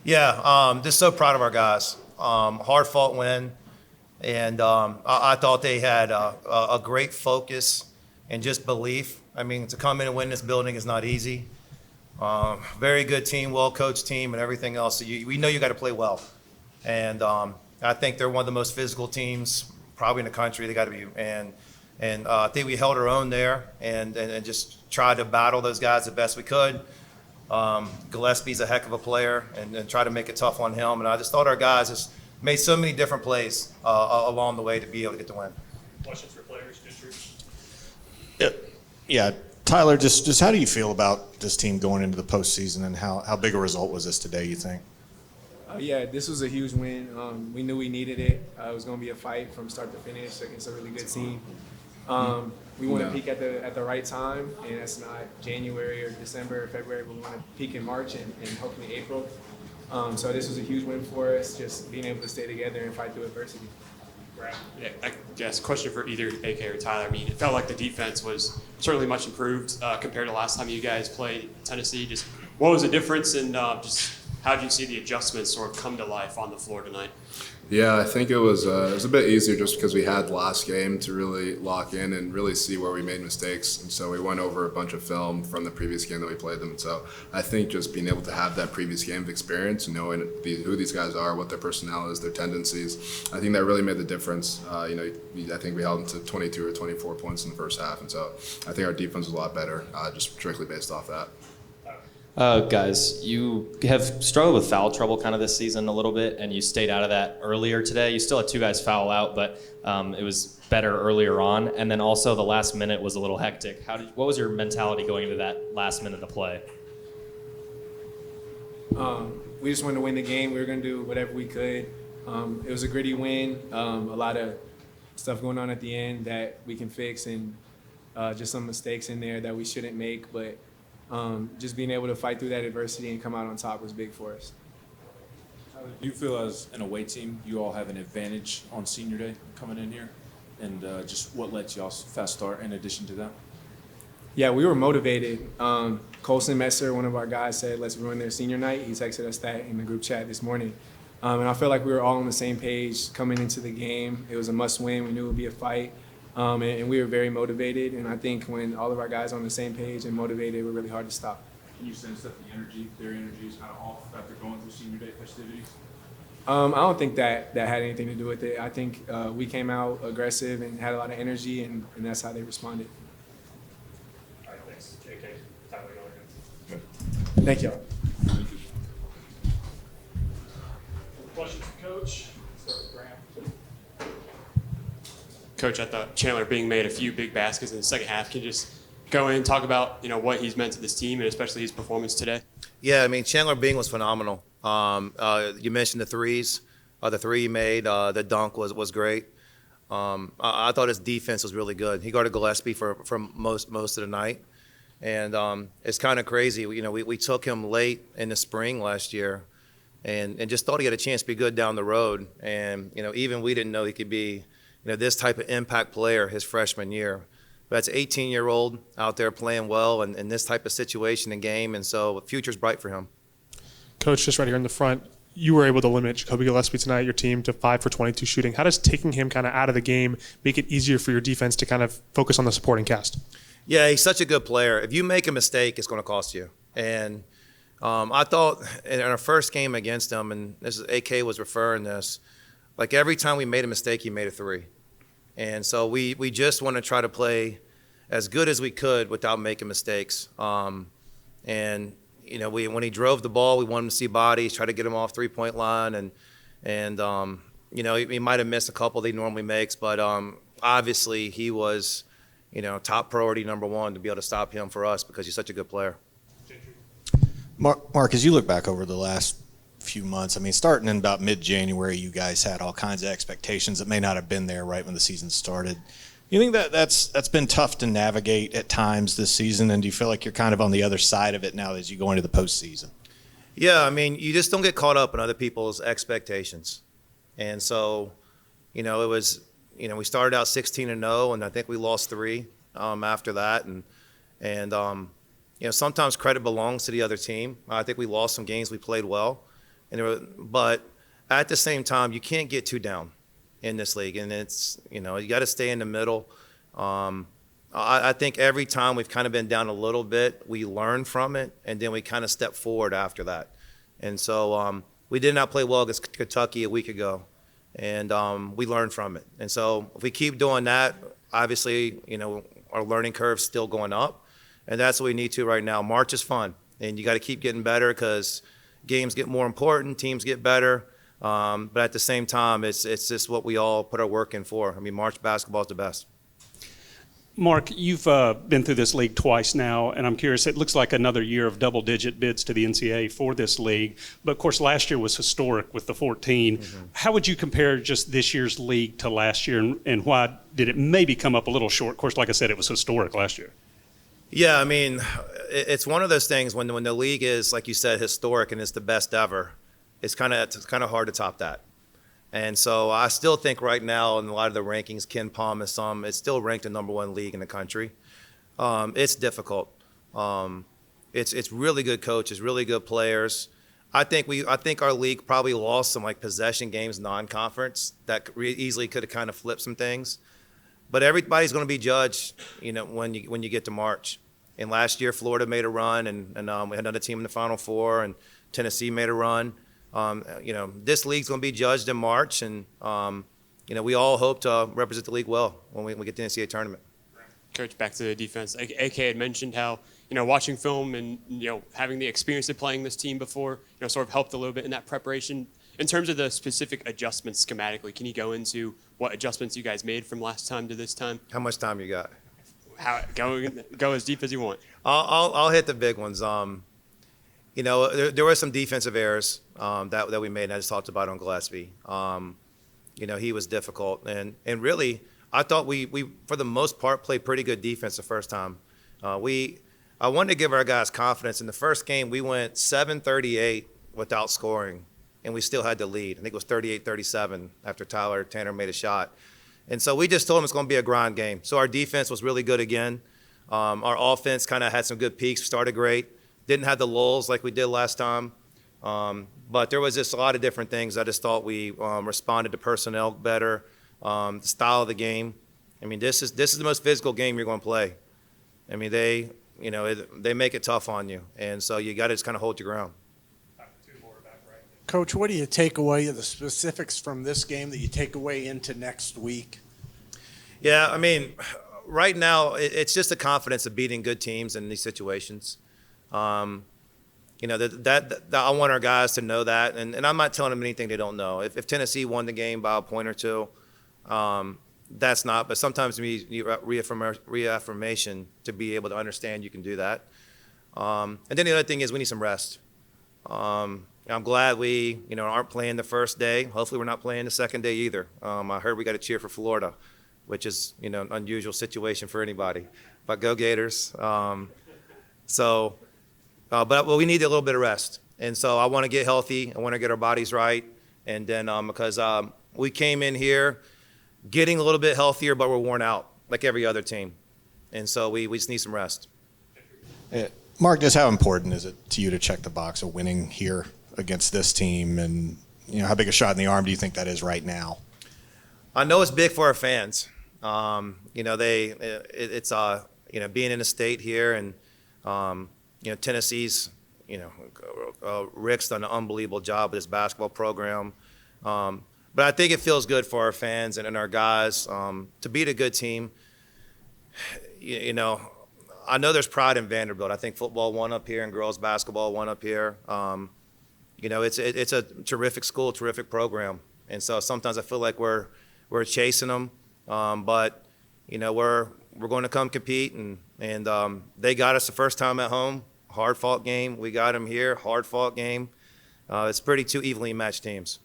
Yeah, just so proud of our guys. Hard fought win, and I thought they had a great focus and just belief. I mean, to come in and win this building is not easy. Very good team, well coached team, and everything else. So we know you got to play well, and I think they're one of the most physical teams probably in the country. They got to be, and I think we held our own there, and just tried to battle those guys the best we could. Gillespie's a heck of a player, and try to make it tough on him. And I just thought our guys just made so many different plays along the way to be able to get the win. Questions for players, District? Yeah, Tyler, just how do you feel about this team going into the postseason, and how big a result was this today, you think? Yeah, this was a huge win. We knew we needed it. It was going to be a fight from start to finish against a really good team. We want to peak at the right time, and that's not January or December or February, but we want to peak in March and hopefully April. So this was a huge win for us, just being able to stay together and fight through adversity. Right. Yeah, I guess question for either AK or Tyler. I mean, it felt like the defense was certainly much improved compared to last time you guys played Tennessee. Just what was the difference, and just how did you see the adjustments sort of come to life on the floor tonight? Yeah, I think it was a bit easier just because we had last game to really lock in and really see where we made mistakes. And so we went over a bunch of film from the previous game that we played them. So I think just being able to have that previous game of experience, knowing who these guys are, what their personnel is, their tendencies, I think that really made the difference. I think we held them to 22 or 24 points in the first half. And so I think our defense was a lot better, just strictly based off that. Guys, you have struggled with foul trouble kind of this season a little bit, and you stayed out of that earlier today. You still had two guys foul out, but it was better earlier on. And then also the last minute was a little hectic. What was your mentality going into that last minute of play? We just wanted to win the game. We were going to do whatever we could. It was a gritty win. A lot of stuff going on at the end that we can fix, and just some mistakes in there that we shouldn't make. But just being able to fight through that adversity and come out on top was big for us. Do you feel as an away team, you all have an advantage on senior day coming in here? And just what led y'all's fast start in addition to that? Yeah, we were motivated. Colson Messer, one of our guys, said, let's ruin their senior night. He texted us that in the group chat this morning. And I felt like we were all on the same page coming into the game. It was a must win. We knew it would be a fight. And we were very motivated. And I think when all of our guys are on the same page and motivated, we're really hard to stop. Can you sense that their energy is kind of off after going through senior day festivities? I don't think that had anything to do with it. I think we came out aggressive and had a lot of energy, and that's how they responded. All right, thanks. JK, Tyler, go ahead. Thank y'all. Questions for Coach? Start with Graham. Coach, I thought Chandler being made a few big baskets in the second half. Can you just go in and talk about what he's meant to this team and especially his performance today? Yeah, I mean, Chandler Bing was phenomenal. You mentioned the threes. The three he made, the dunk was great. I thought his defense was really good. He guarded Gillespie for most of the night. And it's kind of crazy. We took him late in the spring last year and just thought he had a chance to be good down the road. And, even we didn't know he could be, this type of impact player his freshman year. But that's an 18-year-old out there playing well in this type of situation and game. And so the future's bright for him. Coach, just right here in the front, you were able to limit Jacoby Gillespie tonight, your team, to 5 for 22 shooting. How does taking him kind of out of the game make it easier for your defense to kind of focus on the supporting cast? Yeah, he's such a good player. If you make a mistake, it's going to cost you. And I thought in our first game against him, and AK was referring this, like every time we made a mistake, he made a three. And so we just want to try to play as good as we could without making mistakes. When he drove the ball, we wanted him to see bodies, try to get him off three-point line, and he might have missed a couple that he normally makes, but obviously he was, top priority number one to be able to stop him for us because he's such a good player. Mark, as you look back over the last few months, I mean, starting in about mid-January, you guys had all kinds of expectations that may not have been there right when the season started. You think that's been tough to navigate at times this season, and do you feel like you're kind of on the other side of it now as you go into the postseason? Yeah, I mean, you just don't get caught up in other people's expectations. And so, it was, we started out 16-0, and I think we lost 3 after that. And sometimes credit belongs to the other team. I think we lost some games we played well. But at the same time, you can't get too down in this league, and it's, you got to stay in the middle. I think every time we've kind of been down a little bit, we learn from it, and then we kind of step forward after that. And so we did not play well against Kentucky a week ago, and we learned from it. And so if we keep doing that, obviously, our learning curve's still going up, and that's what we need to right now. March is fun, and you got to keep getting better because games get more important, teams get better. But at the same time, it's just what we all put our work in for. I mean, March basketball is the best. Mark, you've been through this league twice now, and I'm curious, it looks like another year of double-digit bids to the NCAA for this league. But, of course, last year was historic with the 14. Mm-hmm. How would you compare just this year's league to last year, and why did it maybe come up a little short? Of course, like I said, it was historic last year. Yeah, I mean, it's one of those things when the league is, like you said, historic and it's the best ever, it's kind of hard to top that. And so I still think right now in a lot of the rankings, Ken Palm is it's still ranked the number one league in the country. It's difficult. It's really good coaches, really good players. I think our league probably lost some like possession games non-conference that easily could have kind of flipped some things. But everybody's going to be judged, when you get to March. And last year Florida made a run, and we had another team in the Final Four, and Tennessee made a run. This league's going to be judged in March, and we all hope to represent the league well when we get to the NCAA tournament. Coach, back to the defense. AK had mentioned how watching film and having the experience of playing this team before sort of helped a little bit in that preparation. In terms of the specific adjustments schematically, can you go into what adjustments you guys made from last time to this time? How much time you got? Go as deep as you want. I'll hit the big ones. There were some defensive errors that we made, and I just talked about on Gillespie. He was difficult, and really, I thought we for the most part played pretty good defense the first time. I wanted to give our guys confidence. In the first game, we went 7-38 without scoring, and we still had the lead. I think it was 38-37 after Tyler Tanner made a shot. And so we just told them it's going to be a grind game. So our defense was really good again. Our offense kind of had some good peaks, started great. Didn't have the lulls like we did last time. But there was just a lot of different things. I just thought we responded to personnel better, the style of the game. I mean, this is the most physical game you're going to play. I mean, they make it tough on you. And so you got to just kind of hold your ground. Coach, what do you take away, the specifics from this game that you take away into next week? Yeah, I mean, right now it's just the confidence of beating good teams in these situations. I want our guys to know that, and I'm not telling them anything they don't know. If Tennessee won the game by a point or two, that's not. But sometimes we need reaffirmation to be able to understand you can do that. And then the other thing is we need some rest. I'm glad we aren't playing the first day. Hopefully we're not playing the second day either. I heard we got to cheer for Florida, which is an unusual situation for anybody. But go Gators. But we need a little bit of rest. And so I want to get healthy. I want to get our bodies right. And then because we came in here getting a little bit healthier, but we're worn out like every other team. And so we just need some rest. Mark, just how important is it to you to check the box of winning here against this team? And how big a shot in the arm do you think that is right now? I know it's big for our fans. It's being in the state here, and Tennessee's, Rick's done an unbelievable job with his basketball program. But I think it feels good for our fans and our guys to beat a good team. I know there's pride in Vanderbilt. I think football won up here and girls basketball won up here. It's a terrific school, terrific program. And so sometimes I feel like we're chasing them. But we're going to come compete, and they got us the first time at home. Hard-fought game. We got them here. Hard-fought game. It's pretty two evenly matched teams.